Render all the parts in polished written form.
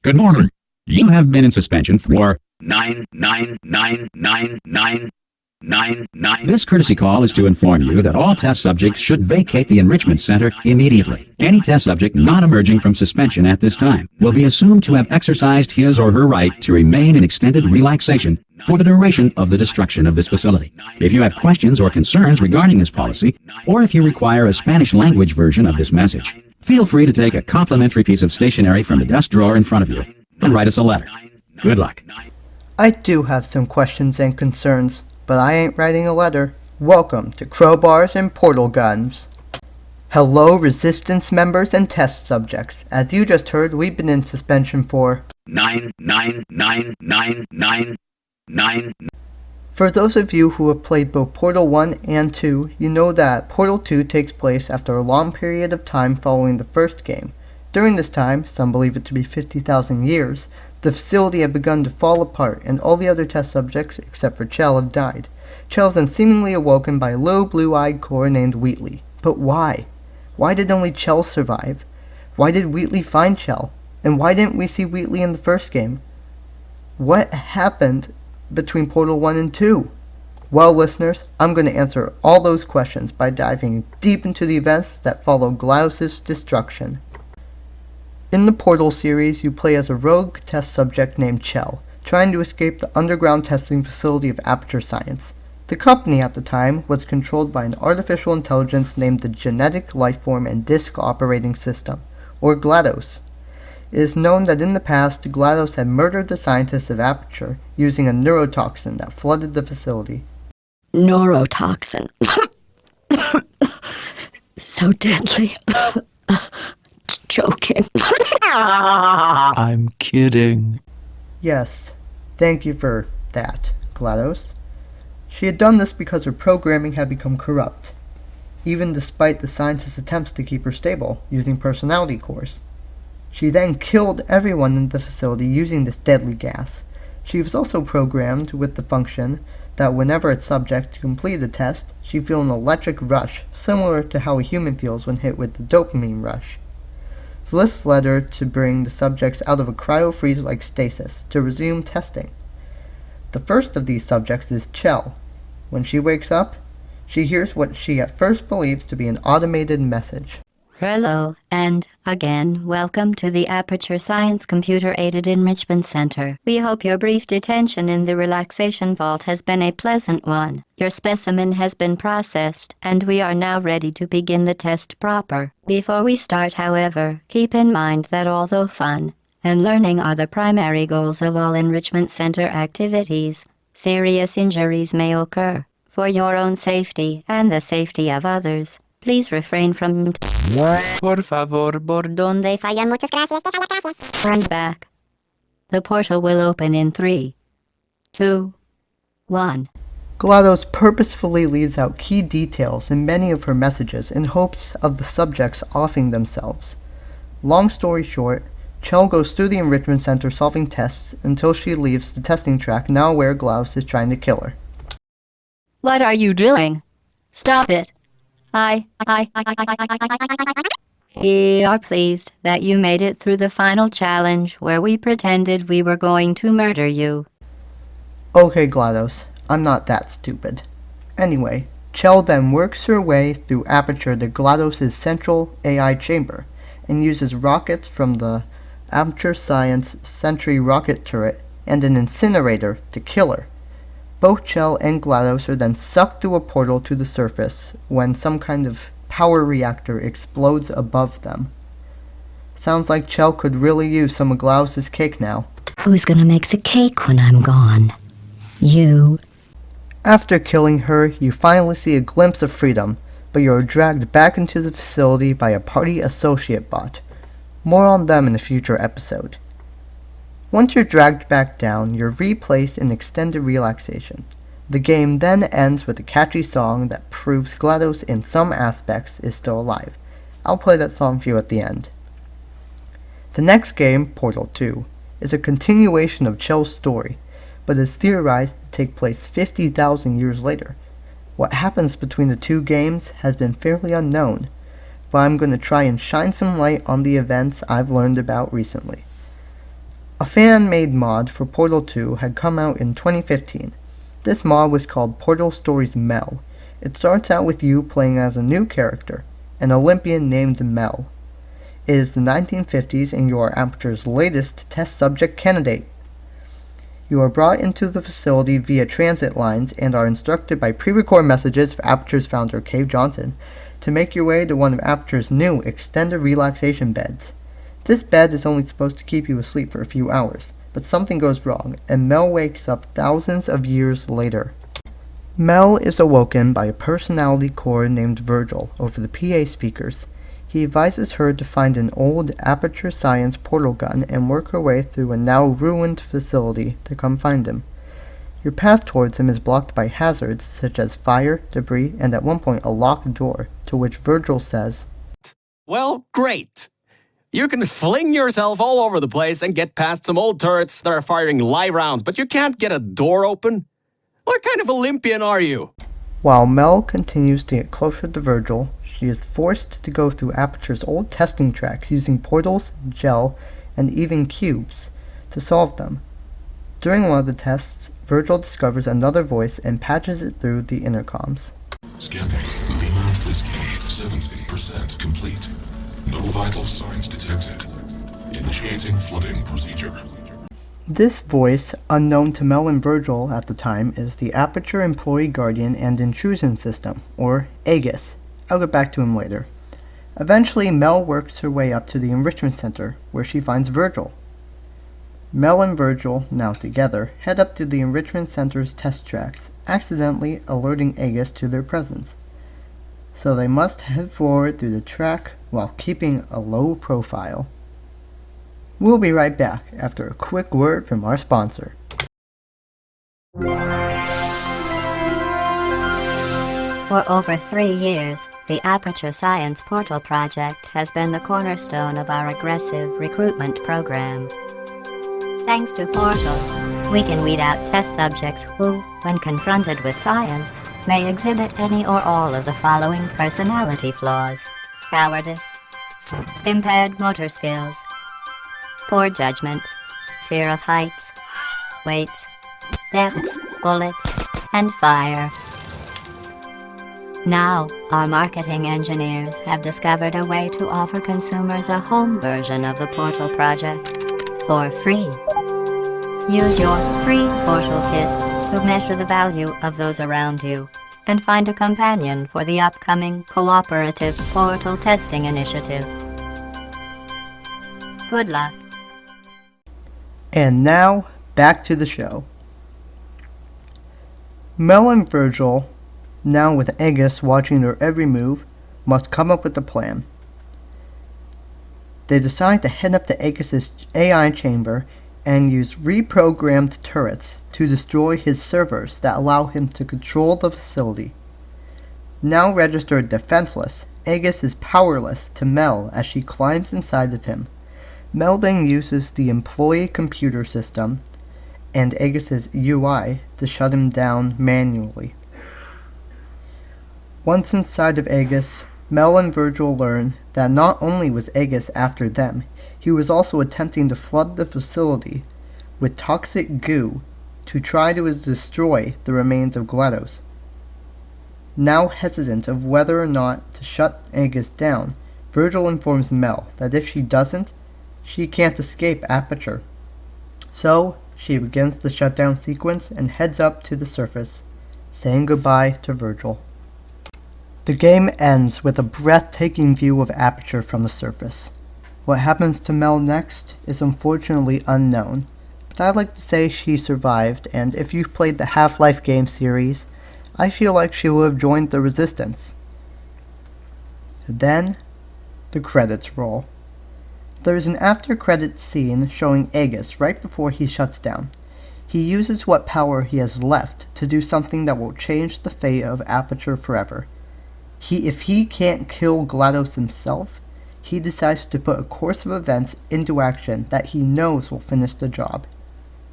Good morning. You have been in suspension for 9999999. This courtesy call is to inform you that all test subjects should vacate the enrichment center immediately. Any test subject not emerging from suspension at this time will be assumed to have exercised his or her right to remain in extended relaxation for the duration of the destruction of this facility. If you have questions or concerns regarding this policy, or if you require a Spanish language version of this message, feel free to take a complimentary piece of stationery from the desk drawer in front of you and write us a letter. Good luck. I do have some questions and concerns, but I ain't writing a letter. Welcome to Crowbars and Portal Guns. Hello, Resistance members and test subjects. As you just heard, we've been in suspension for 9999999. For those of you who have played both Portal 1 and 2, you know that Portal 2 takes place after a long period of time following the first game. During this time, some believe it to be 50,000 years, the facility had begun to fall apart and all the other test subjects, except for Chell, have died. Chell is then seemingly awoken by a little blue-eyed core named Wheatley. But why? Why did only Chell survive? Why did Wheatley find Chell? And why didn't we see Wheatley in the first game? What happened between Portal 1 and 2? Well, listeners, I'm going to answer all those questions by diving deep into the events that follow GLaDOS' destruction. In the Portal series, you play as a rogue test subject named Chell, trying to escape the underground testing facility of Aperture Science. The company at the time was controlled by an artificial intelligence named the Genetic Lifeform and Disk Operating System, or GLaDOS. It is known that in the past, GLaDOS had murdered the scientists of Aperture using a neurotoxin that flooded the facility. Neurotoxin. So deadly. Joking. I'm kidding. Yes, thank you for that, GLaDOS. She had done this because her programming had become corrupt, even despite the scientists' attempts to keep her stable using personality cores. She then killed everyone in the facility using this deadly gas. She was also programmed with the function that whenever its subject completed a test, she'd feel an electric rush, similar to how a human feels when hit with the dopamine rush. So this led her to bring the subjects out of a cryo-freeze-like stasis to resume testing. The first of these subjects is Chell. When she wakes up, she hears what she at first believes to be an automated message. Hello, and again, welcome to the Aperture Science Computer-Aided Enrichment Center. We hope your brief detention in the relaxation vault has been a pleasant one. Your specimen has been processed, and we are now ready to begin the test proper. Before we start, however, keep in mind that although fun and learning are the primary goals of all enrichment center activities, serious injuries may occur. For your own safety and the safety of others, please refrain from Por favor, donde fallan. Muchas gracias. Turn back. The portal will open in 3, 2, 1. GLaDOS purposefully leaves out key details in many of her messages in hopes of the subjects offing themselves. Long story short, Chell goes through the enrichment center solving tests until she leaves the testing track, now aware GLaDOS is trying to kill her. What are you doing? Stop it. We are pleased that you made it through the final challenge where we pretended we were going to murder you. Okay, GLaDOS, I'm not that stupid. Anyway, Chell then works her way through Aperture to GLaDOS' central AI chamber and uses rockets from the Aperture Science Sentry rocket turret and an incinerator to kill her. Both Chell and GLaDOS are then sucked through a portal to the surface when some kind of power reactor explodes above them. Sounds like Chell could really use some of GLaDOS' cake now. Who's gonna make the cake when I'm gone? You. After killing her, you finally see a glimpse of freedom, but you are dragged back into the facility by a party associate bot. More on them in a future episode. Once you're dragged back down, you're replaced in extended relaxation. The game then ends with a catchy song that proves GLaDOS in some aspects is still alive. I'll play that song for you at the end. The next game, Portal 2, is a continuation of Chell's story, but is theorized to take place 50,000 years later. What happens between the two games has been fairly unknown, but I'm going to try and shine some light on the events I've learned about recently. A fan-made mod for Portal 2 had come out in 2015. This mod was called Portal Stories Mel. It starts out with you playing as a new character, an Olympian named Mel. It is the 1950s and you are Aperture's latest test subject candidate. You are brought into the facility via transit lines and are instructed by pre-recorded messages of Aperture's founder Cave Johnson to make your way to one of Aperture's new extended relaxation beds. This bed is only supposed to keep you asleep for a few hours, but something goes wrong and Mel wakes up thousands of years later. Mel is awoken by a personality core named Virgil over the PA speakers. He advises her to find an old Aperture Science portal gun and work her way through a now ruined facility to come find him. Your path towards him is blocked by hazards such as fire, debris, and at one point a locked door, to which Virgil says, Well, great. You can fling yourself all over the place and get past some old turrets that are firing live rounds, but you can't get a door open? What kind of Olympian are you? While Mel continues to get closer to Virgil, she is forced to go through Aperture's old testing tracks using portals, gel, and even cubes to solve them. During one of the tests, Virgil discovers another voice and patches it through the intercoms. Scanning. Lima Whiskey. 70% complete. No vital signs detected. Initiating flooding procedure. This voice, unknown to Mel and Virgil at the time, is the Aperture Employee Guardian and Intrusion System, or Aegis. I'll get back to him later. Eventually, Mel works her way up to the Enrichment Center, where she finds Virgil. Mel and Virgil, now together, head up to the Enrichment Center's test tracks, accidentally alerting Aegis to their presence. So they must head forward through the track while keeping a low profile. We'll be right back after a quick word from our sponsor. For over 3 years, the Aperture Science Portal Project has been the cornerstone of our aggressive recruitment program. Thanks to Portal, we can weed out test subjects who, when confronted with science, may exhibit any or all of the following personality flaws: cowardice, impaired motor skills, poor judgment, fear of heights, weights, depths, bullets, and fire. Now, our marketing engineers have discovered a way to offer consumers a home version of the Portal project for free. Use your free Portal kit to measure the value of those around you and find a companion for the upcoming cooperative Portal testing initiative. Good luck. And now, back to the show. Mel and Virgil, now with Aegis watching their every move, must come up with a plan. They decide to head up to Aegis' AI chamber and use reprogrammed turrets to destroy his servers that allow him to control the facility. Now registered defenseless, Aegis is powerless to Mel as she climbs inside of him. Mel then uses the employee computer system and Aegis' UI to shut him down manually. Once inside of Aegis, Mel and Virgil learn that not only was Aegis after them, he was also attempting to flood the facility with toxic goo to try to destroy the remains of GLaDOS. Now hesitant of whether or not to shut Aegis down, Virgil informs Mel that if she doesn't, she can't escape Aperture. So, she begins the shutdown sequence and heads up to the surface, saying goodbye to Virgil. The game ends with a breathtaking view of Aperture from the surface. What happens to Mel next is unfortunately unknown, but I'd like to say she survived, and if you've played the Half-Life game series, I feel like she will have joined the Resistance. Then, the credits roll. There is an after-credits scene showing Aegis right before he shuts down. He uses what power he has left to do something that will change the fate of Aperture forever. If he can't kill GLaDOS himself, he decides to put a course of events into action that he knows will finish the job.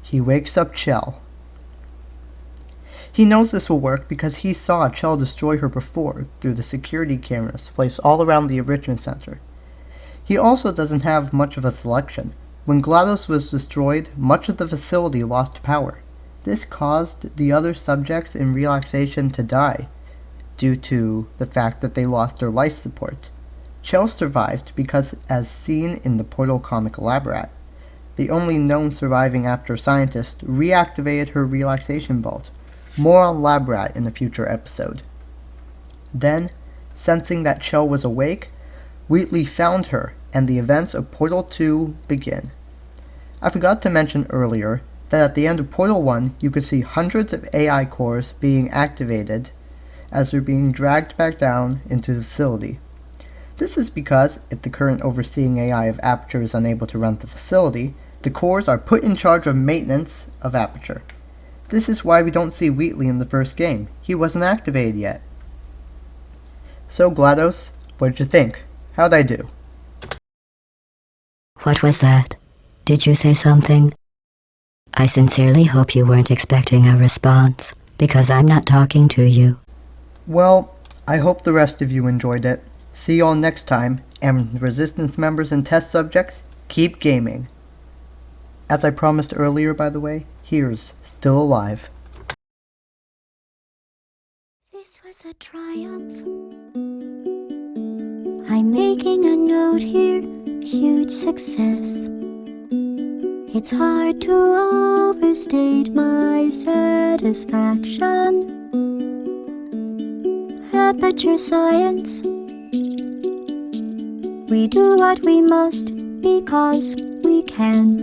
He wakes up Chell. He knows this will work because he saw Chell destroy her before through the security cameras placed all around the Enrichment Center. He also doesn't have much of a selection. When GLaDOS was destroyed, much of the facility lost power. This caused the other subjects in relaxation to die, due to the fact that they lost their life support. Chell survived because, as seen in the Portal comic Labrat, the only known surviving Aperture scientist reactivated her relaxation vault. More on Labrat in a future episode. Then, sensing that Chell was awake, Wheatley found her, and the events of Portal 2 begin. I forgot to mention earlier that at the end of Portal 1, you could see hundreds of AI cores being activated as they're being dragged back down into the facility. This is because, if the current overseeing AI of Aperture is unable to run the facility, the cores are put in charge of maintenance of Aperture. This is why we don't see Wheatley in the first game. He wasn't activated yet. So GLaDOS, what did you think? How'd I do? What was that? Did you say something? I sincerely hope you weren't expecting a response, because I'm not talking to you. Well, I hope the rest of you enjoyed it. See y'all next time, and Resistance members and test subjects, keep gaming. As I promised earlier, by the way, here's Still Alive. This was a triumph. I'm making a note here, huge success. It's hard to overstate my satisfaction. Aperture Science. We do what we must because we can.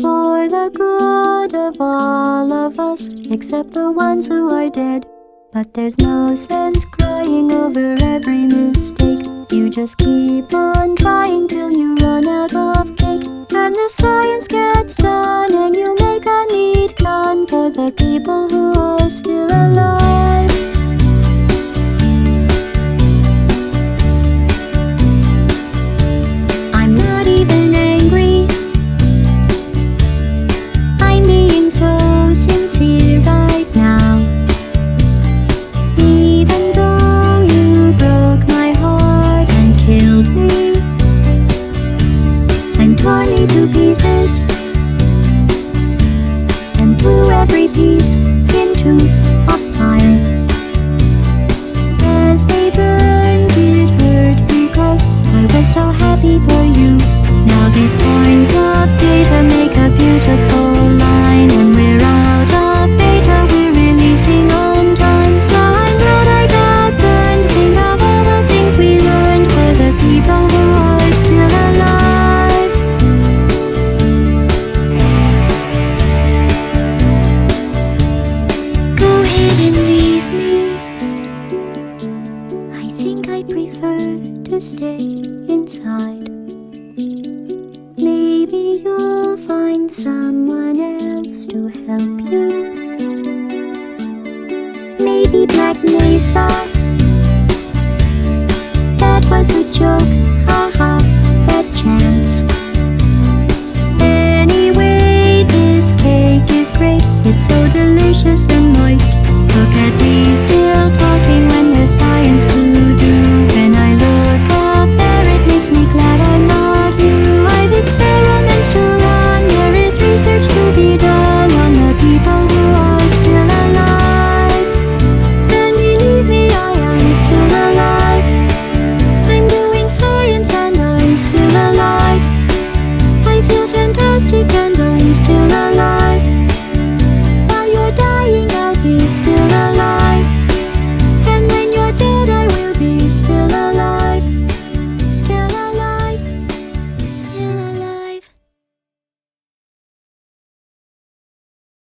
For the good of all of us, except the ones who are dead. But there's no sense crying over every mistake. You just keep on trying till you run out of cake. And the science gets done and you make a neat gun for the people who are still alive. I'm not even angry. I'm being so sincere right now. Even though you broke my heart and killed me and tore me to pieces and threw every piece into a fire. As they burned, it hurt because I was so happy for you. Now these points of data make a beautiful line. When we're out of data, we're releasing on time. So I'm glad I got burned. Think of all the things we learned for the people who are still alive. Go ahead and leave me. I think I prefer to stay inside. Maybe you'll find someone else to help you. Maybe Black Mesa. That was a joke.